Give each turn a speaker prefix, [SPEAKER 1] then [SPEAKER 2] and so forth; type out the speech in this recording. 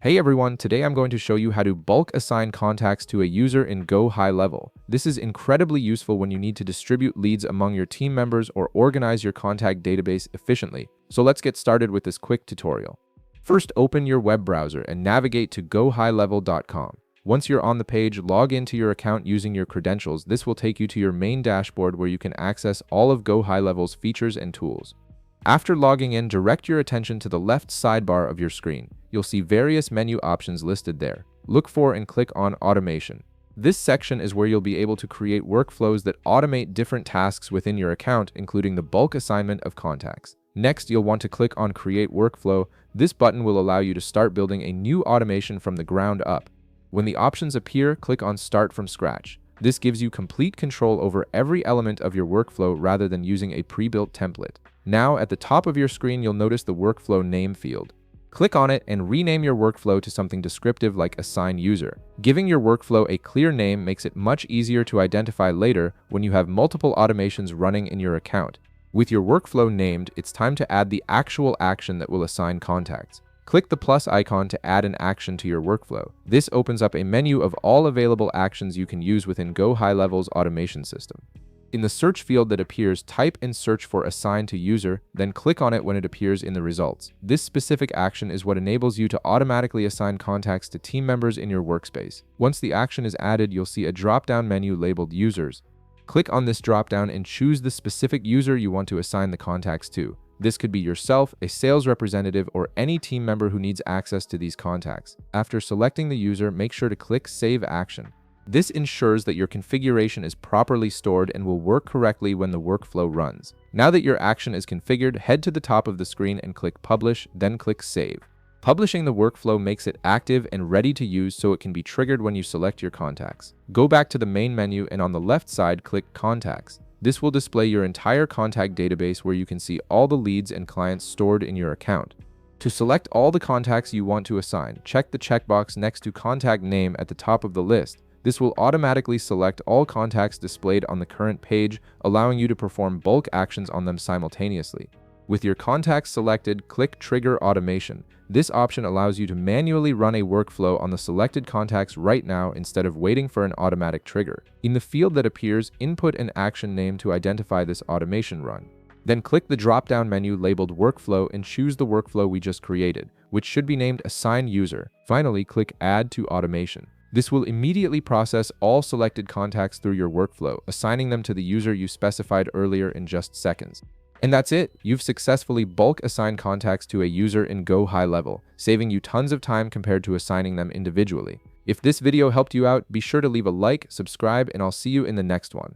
[SPEAKER 1] Hey everyone, today I'm going to show you how to bulk assign contacts to a user in GoHighLevel. This is incredibly useful when you need to distribute leads among your team members or organize your contact database efficiently. So let's get started with this quick tutorial. First, open your web browser and navigate to GoHighLevel.com. Once you're on the page, log into your account using your credentials. This will take you to your main dashboard where you can access all of GoHighLevel's features and tools. After logging in, direct your attention to the left sidebar of your screen. You'll see various menu options listed there. Look for and click on Automation. This section is where you'll be able to create workflows that automate different tasks within your account, including the bulk assignment of contacts. Next, you'll want to click on Create Workflow. This button will allow you to start building a new automation from the ground up. When the options appear, click on Start from Scratch. This gives you complete control over every element of your workflow rather than using a pre-built template. Now, at the top of your screen, you'll notice the Workflow Name field. Click on it and rename your workflow to something descriptive like Assign User. Giving your workflow a clear name makes it much easier to identify later when you have multiple automations running in your account. With your workflow named, it's time to add the actual action that will assign contacts. Click the plus icon to add an action to your workflow. This opens up a menu of all available actions you can use within GoHighLevel's automation system. In the search field that appears, type and search for Assign to User, then click on it when it appears in the results. This specific action is what enables you to automatically assign contacts to team members in your workspace. Once the action is added, you'll see a drop-down menu labeled Users. Click on this drop-down and choose the specific user you want to assign the contacts to. This could be yourself, a sales representative, or any team member who needs access to these contacts. After selecting the user, make sure to click Save Action. This ensures that your configuration is properly stored and will work correctly when the workflow runs. Now that your action is configured, head to the top of the screen and click Publish, then click Save. Publishing the workflow makes it active and ready to use, so it can be triggered when you select your contacts. Go back to the main menu and on the left side, click Contacts. This will display your entire contact database where you can see all the leads and clients stored in your account. To select all the contacts you want to assign, check the checkbox next to Contact Name at the top of the list. This will automatically select all contacts displayed on the current page, allowing you to perform bulk actions on them simultaneously. With your contacts selected, click Trigger Automation. This option allows you to manually run a workflow on the selected contacts right now instead of waiting for an automatic trigger. In the field that appears, input an action name to identify this automation run. Then click the drop-down menu labeled Workflow and choose the workflow we just created, which should be named Assign User. Finally, click Add to Automation. This will immediately process all selected contacts through your workflow, assigning them to the user you specified earlier in just seconds. And that's it! You've successfully bulk assigned contacts to a user in GoHighLevel, saving you tons of time compared to assigning them individually. If this video helped you out, be sure to leave a like, subscribe, and I'll see you in the next one.